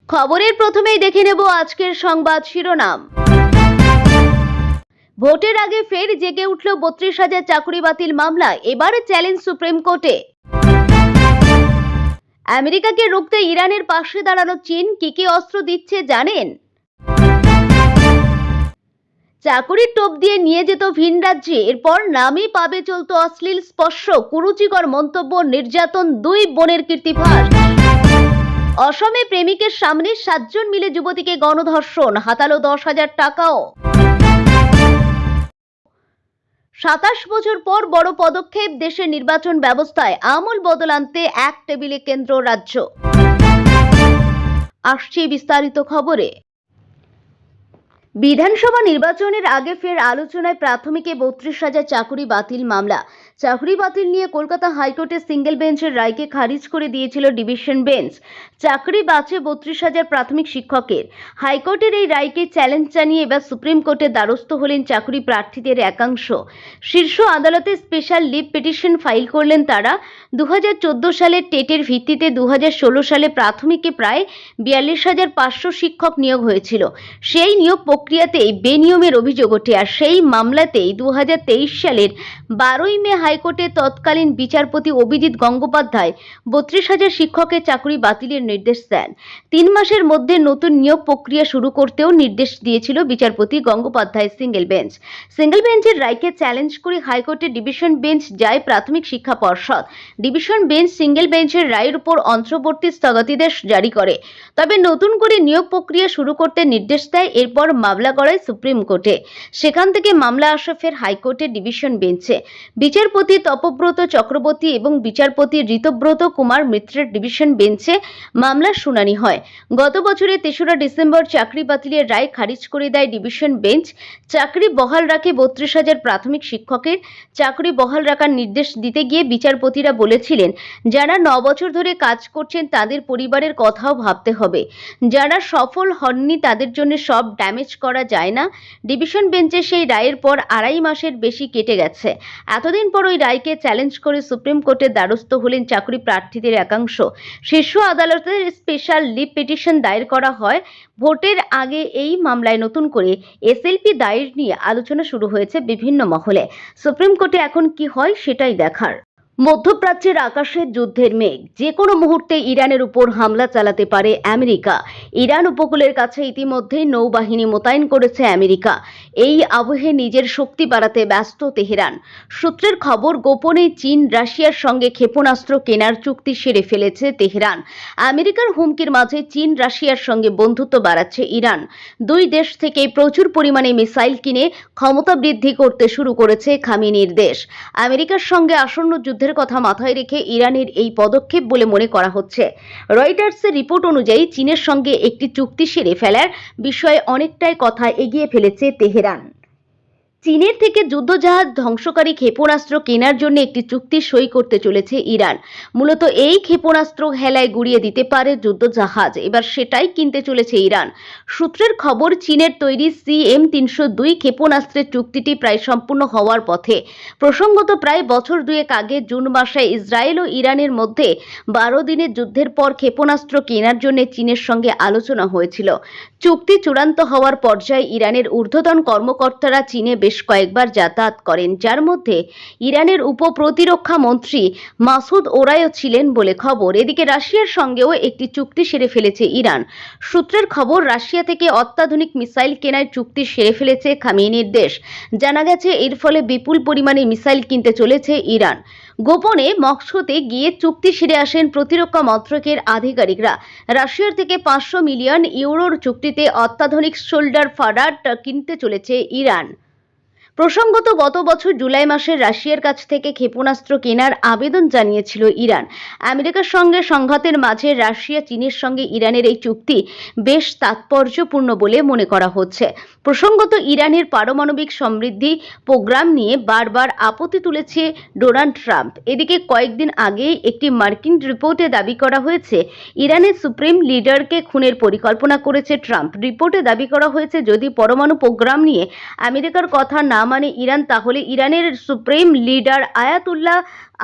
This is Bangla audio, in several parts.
খবরের প্রথমেই দেখে নেব আজকের সংবাদ শিরোনাম। ভোটের আগে ফের জেগে উঠল ৩২,০০০ চাকরি বাতিল মামলা, এবার চ্যালেঞ্জ সুপ্রিম কোর্টে। আমেরিকাকে রুখতে ইরানের পাশে দাঁড়ানো চীন কি কি অস্ত্র দিচ্ছে জানেন? চাকুরির টোপ দিয়ে নিয়ে যেত ভিন রাজ্যে, এরপর নামই পাবে চলতো অশ্লীল স্পর্শ, কুরুচিকর মন্তব্য, নির্যাতন, দুই বোনের কীর্তিভাস। অসমে প্রেমিকের সামনে 7 জন মিলে যুবতীকে গণধর্ষণ, হাতালো 10,000 টাকাও। 27 বছর পর বড় পদক্ষেপ, দেশের নির্বাচন ব্যবস্থায় আমূল বদল আনতে এক টেবিলে কেন্দ্র রাজ্য। আসছে বিস্তারিত খবরে। বিধানসভা নির্বাচনের আগে ফের আলোচনায় প্রাথমিকে ৩২,০০০ চাকরি বাতিল মামলা। চাকরি বাতিল নিয়ে কলকাতা হাইকোর্টে সিঙ্গেল বেঞ্চের রায়কে খারিজ করে দিয়েছিল ডিভিশন বেঞ্চ। চাকরি বাঁচে ৩২,০০০ প্রাথমিক শিক্ষকের। হাইকোর্টের এই রায়কে চ্যালেঞ্জ জানিয়ে এবার সুপ্রিম কোর্টের দ্বারস্থ হলেন চাকরি প্রার্থীদের একাংশ। শীর্ষ আদালতে স্পেশাল লিভ পিটিশন ফাইল করলেন তারা। 2014 সালের টেটের ভিত্তিতে 2016 সালে প্রাথমিকে প্রায় 42,500 শিক্ষক নিয়োগ হয়েছিল। সেই নিয়োগ প্রক্রিয়াতেই বেনিয়মের অভিযোগ ওঠে, আর সেই মামলাতেই 2023 সালের 12ই মে হাইকোর্টে তৎকালীন বিচারপতি অভিজিৎ গঙ্গোপাধ্যায় 32,000 শিক্ষকের চাকরি বাতিলের নির্দেশ দেন। 3 মাসের মধ্যে নতুন নিয়োগ প্রক্রিয়া শুরু করতেও নির্দেশ দিয়েছিল বিচারপতি গঙ্গোপাধ্যায় সিঙ্গেল বেঞ্চ। সিঙ্গেল বেঞ্চের রায়কে চ্যালেঞ্জ করে হাইকোর্টের ডিভিশন বেঞ্চ যায় প্রাথমিক শিক্ষা পর্ষদ। ডিভিশন বেঞ্চ সিঙ্গেল বেঞ্চের রায়ের উপর অন্তর্বর্তী স্থগিতাদেশ জারি করে, তবে নতুন করে নিয়োগ প্রক্রিয়া শুরু করতে নির্দেশ দেয়। এরপর মামলা গড়ায় সুপ্রিম কোর্টে। সেখান থেকে মামলা আসে ফের হাইকোর্টের ডিভিশন বেঞ্চে। বিচারপতি তপব্রত চক্রবর্তী এবং বিচারপতি ঋতব্রত কুমার মিত্রের ডিভিশন বেঞ্চে মামলার শুনানি হয়। গত বছরের 3রা ডিসেম্বর চাকরি বাতিলের রায় খারিজ করে দেয় ডিভিশন বেঞ্চ। চাকরি বহাল রাখে 32,000 প্রাথমিক শিক্ষকের। চাকরি বহাল রাখার নির্দেশ দিতে গিয়ে বিচারপতিরা বলেছিলেন, যারা 9 বছর ধরে কাজ করছেন তাদের পরিবারের কথাও ভাবতে হবে। যারা সফল হননি তাদের জন্য সব ড্যামেজ করা যায় না। ডিভিশন বেঞ্চে সেই রায়ের পর 2.5 মাসের বেশি কেটে গেছে। এতদিন পর ওই রায়কে চ্যালেঞ্জ করে সুপ্রিম কোর্টের দ্বারস্থ হলেন চাকরি প্রার্থীদের একাংশ। শীর্ষ আদালতের স্পেশাল লিভ পিটিশন দায়ের করা হয়। ভোটের আগে এই মামলায় নতুন করে এসএলপি দায়ের নিয়ে আলোচনা শুরু হয়েছে বিভিন্ন মহলে। সুপ্রিম কোর্টে এখন কি হয় সেটাই দেখার। মধ্যপ্রাচ্যের আকাশে যুদ্ধের মেঘ, যে কোনো মুহূর্তে ইরানের উপর হামলা চালাতে পারে আমেরিকা। ইরান উপকূলের কাছে ইতিমধ্যেই নৌবাহিনী মোতায়েন করেছে আমেরিকা। এই আবহে নিজের শক্তি বাড়াতে ব্যস্ত তেহরান। সূত্রের খবর, গোপনে চীন রাশিয়ার সঙ্গে ক্ষেপণাস্ত্র কেনার চুক্তি সেরে ফেলেছে তেহরান। আমেরিকার হুমকির মাঝে চীন রাশিয়ার সঙ্গে বন্ধুত্ব বাড়াচ্ছে ইরান। দুই দেশ থেকে প্রচুর পরিমাণে মিসাইল কিনে ক্ষমতা বৃদ্ধি করতে শুরু করেছে খামেনির দেশ। আমেরিকার সঙ্গে আসন্ন যুদ্ধের কথা মাথায় রেখে ইরানের এই পদক্ষেপ বলে মনে করা হচ্ছে। রয়টার্সের রিপোর্ট অনুযায়ী চীনের সঙ্গে একটি চুক্তি সেরে ফেলার বিষয়ে অনেকটাই কথা এগিয়ে ফেলেছে তেহরান। চীনের থেকে যুদ্ধজাহাজ ধ্বংসকারী ক্ষেপণাস্ত্র কেনার জন্য একটি চুক্তি সই করতে চলেছে ইরান। মূলত এই ক্ষেপণাস্ত্র হেলায় গুড়িয়ে দিতে পারে যুদ্ধজাহাজ, এবার সেটাই কিনতে চলেছে ইরান। সূত্রের খবর, চীনের তৈরি CM-302 ক্ষেপণাস্ত্রের চুক্তিটি প্রায় সম্পূর্ণ হওয়ার পথে। প্রসঙ্গত, প্রায় বছর দুয়েক আগে জুন মাসে ইসরায়েল ও ইরানের মধ্যে 12 দিনের যুদ্ধের পর ক্ষেপণাস্ত্র কেনার জন্য চীনের সঙ্গে আলোচনা হয়েছিল। চুক্তি চূড়ান্ত হওয়ার পর্যায়ে ইরানের ঊর্ধ্বতন কর্মকর্তারা চীনে বেশ কয়েকবার যাতায়াত করেন, যার মধ্যে ইরানের উপ প্রতিরক্ষা মন্ত্রী মাসুদ ওরাইও ছিলেন বলে খবর। এদিকে রাশিয়ার সঙ্গেও একটি চুক্তি সেরে ফেলেছে ইরান। সূত্রের খবর, রাশিয়া থেকে অত্যাধুনিক মিসাইল কেনার চুক্তি সেরে ফেলেছে খামেনির দেশ। জানা গেছে এর ফলে বিপুল পরিমাণে মিসাইল কিনতে চলেছে ইরান। গোপনে মস্কোতে গিয়ে চুক্তি সেরে আসেন প্রতিরক্ষা মন্ত্রকের আধিকারিকরা। রাশিয়ার থেকে 500 মিলিয়ন ইউরোর চুক্তিতে অত্যাধুনিক শোল্ডার ফাডার কিনতে চলেছে ইরান। প্রসঙ্গত, গত বছর জুলাই মাসে রাশিয়ার কাছ থেকে ক্ষেপণাস্ত্র কেনার আবেদন জানিয়েছিল ইরান। আমেরিকার সঙ্গে সংঘাতের মাঝে রাশিয়া চীনের সঙ্গে ইরানের এই চুক্তি বেশ তাৎপর্যপূর্ণ বলে মনে করা হচ্ছে। প্রসঙ্গত, ইরানের পারমাণবিক সমৃদ্ধি প্রোগ্রাম নিয়ে বারবার আপত্তি তুলেছে ডোনাল্ড ট্রাম্প। এদিকে কয়েকদিন আগে একটি মার্কিন রিপোর্টে দাবি করা হয়েছে, ইরানের সুপ্রিম লিডারকে খুনের পরিকল্পনা করেছে ট্রাম্প। রিপোর্টে দাবি করা হয়েছে, যদি পরমাণু প্রোগ্রাম নিয়ে আমেরিকার কথা না মানে ইরান, তাহলে ইরানের supreme leader Ayatollah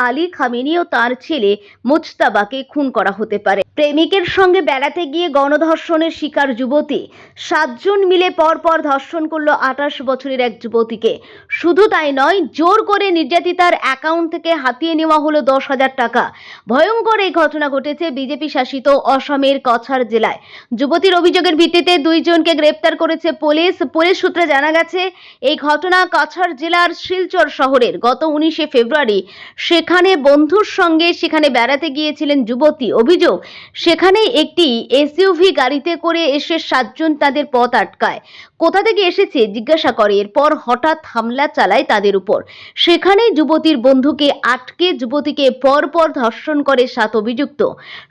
Ali Khamenei ও তার ছেলে মুজতাবাকে খুন করা হতে পারে। প্রেমিকের সঙ্গে বেড়াতে গিয়ে গণধর্ষণের শিকার যুবতী। 7 জন মিলে পরপর ধর্ষণ করল 28 বছরের এক যুবতীকে। শুধু তাই নয়, জোর করে নির্যাতিতার অ্যাকাউন্ট থেকে হাতিয়ে নেওয়া হলো 10,000 টাকা। ভয়ঙ্কর এই ঘটনা ঘটেছে বিজেপি শাসিত অসমের কছার জেলায়। যুবতীর অভিযোগের ভিত্তিতে 2 জনকে গ্রেপ্তার করেছে পুলিশ। পুলিশ সূত্রে জানা গেছে, এই ঘটনা কাছাড় জেলার শিলচর শহরের। গত 19 ফেব্রুয়ারি সেখানে বন্ধুর সঙ্গে সেখানে বেড়াতে গিয়েছিলেন যুবতী। অভিযোগ, সেখানে একটি এসইউভি গাড়িতে করে এসে 7 জন তাদের পথ আটকায়। কোথা থেকে এসেছে জিজ্ঞাসা করে, এরপর হঠাৎ হামলা চালায় তাদের উপর। সেখানেই যুবতীর বন্ধুকে আটকে যুবতীকে পরপর ধর্ষণ করে 7 অভিযুক্ত।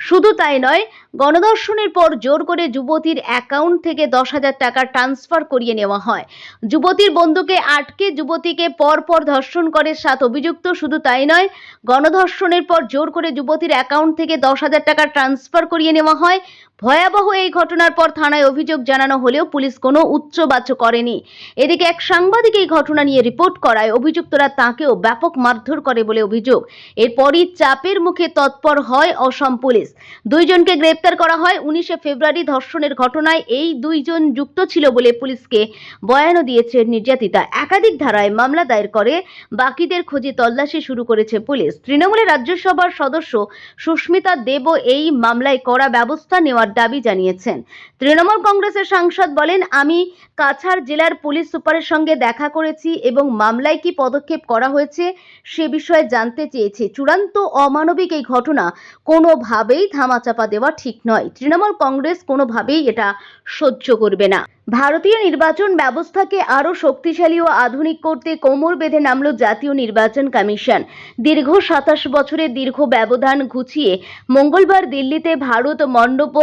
শুধু তাই নয়, গণধর্ষণের পর জোর করে যুবতীর অ্যাকাউন্ট থেকে 10,000 টাকা ট্রান্সফার করিয়ে নেওয়া হয়। যুবতীর বন্ধুকে আটকে যুবতীকে পরপর ধর্ষণ করে 7 অভিযুক্ত। শুধু তাই নয়, গণধর্ষণের পর জোর করে যুবতীর অ্যাকাউন্ট থেকে 10,000 টাকা ট্রান্সফার করিয়ে নেওয়া হয়। ভয়াবহ এই ঘটনার পর থানায় অভিযোগ জানানো হলেও পুলিশ কোনো উচ্চবাচ্য করেনি। এদিকে এক সাংবাদিক এই ঘটনা নিয়ে রিপোর্ট করায় অভিযুক্তরা তাঁকেও ব্যাপক মারধর করে বলে অভিযোগ। এরপরই চাপের মুখে তৎপর হয় অসম পুলিশ। 2 জনকে গ্রেপ্তার করা হয়। 19 ফেব্রুয়ারি ধর্ষণের ঘটনায় এই 2 জন যুক্ত ছিল বলে পুলিশকে বয়ানও দিয়েছে নির্যাতিতা। একাধিক ধারায় মামলা দায়ের করে বাকিদের খোঁজে তল্লাশি শুরু করেছে পুলিশ। তৃণমূলের রাজ্যসভার সদস্য সুস্মিতা দেবও এই মামলায় কড়া ব্যবস্থা নেওয়ার দাবি জানিয়েছেন। তৃণমূল কংগ্রেসের সাংসদ বলেন, আমি কাছাড় জেলার পুলিশ সুপারের সঙ্গে দেখা করেছি এবং মামলায় কি পদক্ষেপ করা হয়েছে সে বিষয়ে জানতে চেয়েছি। চূড়ান্ত অমানবিক এই ঘটনা কোনোভাবেই ধামাচাপা দেওয়া ঠিক নয়। তৃণমূল কংগ্রেস কোনোভাবেই এটা সহ্য করবে না। ভারতীয় নির্বাচন ব্যবস্থাকে আরও শক্তিশালী ও আধুনিক করতে কোমর বেঁধে নামল জাতীয় নির্বাচন কমিশন। দীর্ঘ 27 বছরের দীর্ঘ ব্যবধান ঘুচিয়ে মঙ্গলবার দিল্লিতে ভারত মণ্ডপ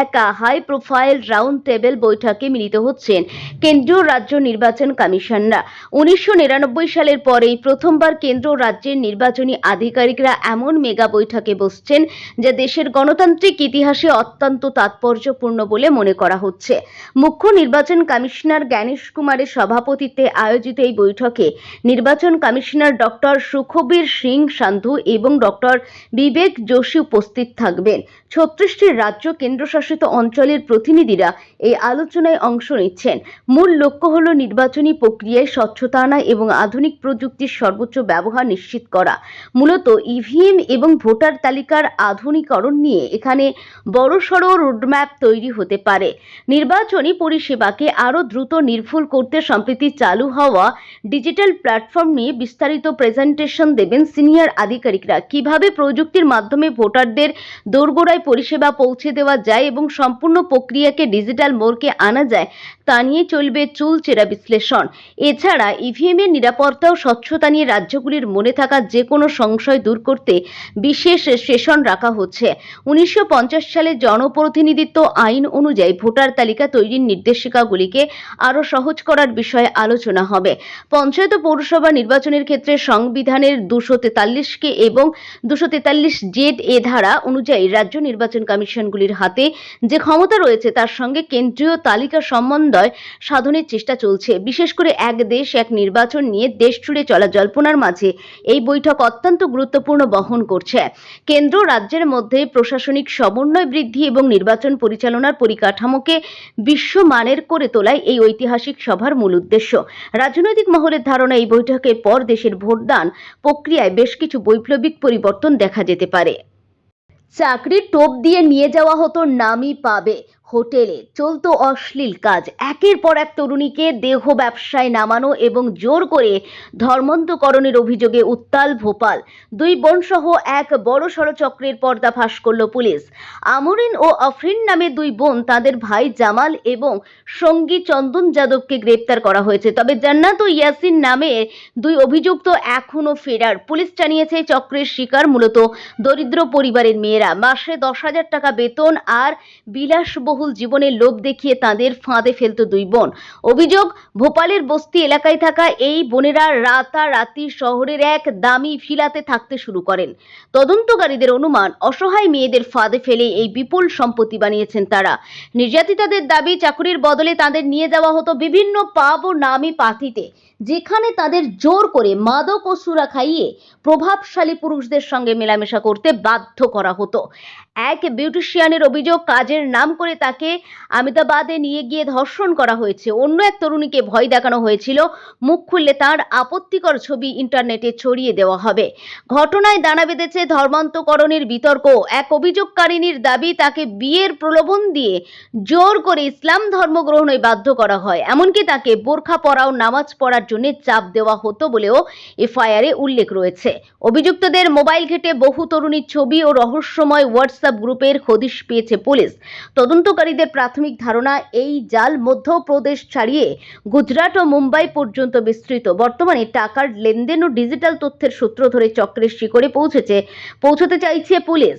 এক হাই প্রোফাইল রাউন্ড টেবিল বৈঠকে মিলিত হচ্ছেন কেন্দ্রীয় রাজ্য নির্বাচন কমিশনরা। 1999 সালের পরেই প্রথমবার কেন্দ্র রাজ্যের নির্বাচনী আধিকারিকরা এমন মেগা বৈঠকে বসছেন, যা দেশের গণতান্ত্রিক ইতিহাসে অত্যন্ত তাৎপর্যপূর্ণ বলে মনে করা হচ্ছে। মুখ্য নির্বাচন কমিশনার জ্ঞানেশ কুমারের সভাপতিত্বে আয়োজিত এই বৈঠকে নির্বাচন কমিশনার ডক্টর সুখবীর সিং সান্ধু এবং ডক্টর বিবেক যোশী উপস্থিত থাকবেন। 36টি রাজ্য কেন্দ্রশাসিত অঞ্চলের প্রতিনিধিরা এই আলোচনায় অংশ নিচ্ছেন। মূল লক্ষ্য হল নির্বাচনী প্রক্রিয়ায় স্বচ্ছতা আনা এবং আধুনিক প্রযুক্তির সর্বোচ্চ ব্যবহার নিশ্চিত করা। মূলত ইভিএম এবং ভোটার তালিকার আধুনিকরণ নিয়ে এখানে বড়সড় রোডম্যাপ তৈরি হতে পারে। নির্বাচনী পরিষেবাকে আরও দ্রুত নির্ভুল করতে সম্প্রতি চালু হওয়া ডিজিটাল প্ল্যাটফর্ম নিয়ে বিস্তারিত প্রেজেন্টেশন দেবেন সিনিয়র আধিকারিকরা। কিভাবে প্রযুক্তির মাধ্যমে ভোটারদের দোরগোড়ায় পরিষেবা পৌঁছে দেওয়া যায় এবং সম্পূর্ণ প্রক্রিয়াকে ডিজিটাল মোড়কে আনা যায় তা নিয়ে চলবে চুলচেরা বিশ্লেষণ। এছাড়া ইভিএমের নিরাপত্তা ও স্বচ্ছতা নিয়ে রাজ্যগুলির মনে থাকা যে কোনো সংশয় দূর করতে বিশেষ সেশন রাখা হচ্ছে। 1950 সালে জনপ্রতিনিধিত্ব আইন অনুযায়ী ভোটার তালিকা তৈরির নির্দেশিকাগুলিকে আরও সহজ করার বিষয়ে আলোচনা হবে। পঞ্চায়েত ও পৌরসভা নির্বাচনের ক্ষেত্রে সংবিধানের 243 কে এবং 243 জেড এ ধারা অনুযায়ী রাজ্য নির্বাচন কমিশনগুলির হাতে যে ক্ষমতা রয়েছে তার সঙ্গে কেন্দ্রীয় তালিকা সমন্বয় সাধনের চেষ্টা চলছে। বিশেষ করে এক দেশ এক নির্বাচন নিয়ে দেশ জুড়ে চলা জল্পনার মাঝে এই বৈঠক অত্যন্ত গুরুত্বপূর্ণ বহন করছে। কেন্দ্র রাজ্যের মধ্যে প্রশাসনিক সমন্বয় বৃদ্ধি এবং নির্বাচন পরিচালনার পরিকাঠামোকে বিশ্বমানের করে তোলাই এই ঐতিহাসিক সভার মূল উদ্দেশ্য। রাজনৈতিক মহলের ধারণা, এই বৈঠকের পর দেশের ভোটদান প্রক্রিয়ায় বেশ কিছু বৈপ্লবিক পরিবর্তন দেখা যেতে পারে। চাকরির টোপ দিয়ে নিয়ে যাওয়া হতো নামি পাবে হোটেলে, চলতো অশ্লীল কাজ। একের পর এক তরুণীকে দেহ ব্যবসায় নামানো এবং জোর করে ধর্মান্তকরণের অভিযোগে উত্তাল ভোপাল। 2 বোন সহ এক বড়সড় চক্রের পর্দাফাঁস করল পুলিশ। আমরিন ও আফরিন নামে 2 বোন, তাদের ভাই জামাল এবং সঙ্গী চন্দন যাদবকে গ্রেপ্তার করা হয়েছে। তবে জান্নাত ও ইয়াসিন নামে 2 অভিযুক্ত এখনো ফেরার। পুলিশ জানিয়েছে, চক্রের শিকার মূলত দরিদ্র পরিবারের মেয়েরা। মাসে 10,000 টাকা বেতন আর বিলাসবহুল বিলাসবহুল জীবনের লোভ দেখিয়ে তাদের ফাঁদে ফেলত দুই বোন। অভিযোগ, ভোপালের বস্তি এলাকায় থাকা এই বোনেরা রাতারাতি শহরের এক দামি ভিলাতে থাকতে শুরু করেন। তদন্তকারীদের অনুমান, অসহায় মেয়েদের ফাঁদে ফেলে এই বিপুল সম্পত্তি বানিয়েছেন তারা। নির্যাতিতাদের দাবি, চাকুরির বদলে তাদের নিয়ে যাওয়া হতো বিভিন্ন পাব ও নামী পার্টিতে, যেখানে তাদের জোর করে মাদক ও সুরা খাইয়ে প্রভাবশালী পুরুষদের সঙ্গে মেলামেশা করতে বাধ্য করা হতো। এক বিউটিশিয়ানের অভিযোগ, কাজের নাম করে তাকে আহমেদাবাদে নিয়ে গিয়ে ধর্ষণ করা হয়েছে। অন্য এক তরুণীকে ভয় দেখানো হয়েছিল, মুখ খুললে তার আপত্তিকর ছবি ইন্টারনেটে ছড়িয়ে দেওয়া হবে। ঘটনায় দানা বেঁধেছে ধর্মান্তকরণের বিতর্ক। এক অভিযোগকারিনীর দাবি, তাকে বিয়ের প্রলোভন দিয়ে জোর করে ইসলাম ধর্ম গ্রহণে বাধ্য করা হয়। এমনকি তাকে বোরখা পরা ও নামাজ পড়ার জন্য চাপ দেওয়া হতো বলেও এফআইআরে উল্লেখ রয়েছে। অভিযুক্তদের মোবাইল ঘেঁটে বহু তরুণীর ছবি ও রহস্যময় হোয়াটসঅ্যাপ গ্রুপের হদিশ পেয়েছে পুলিশ। তদন্তকারীদের প্রাথমিক ধারণা, এই জাল মধ্যপ্রদেশ ছাড়িয়ে গুজরাট ও মুম্বাই পর্যন্ত বিস্তৃত। বর্তমানে টাকার লেনদেন ও ডিজিটাল তথ্যের সূত্র ধরে চক্রের শিকড়ে পৌঁছতে চাইছে পুলিশ।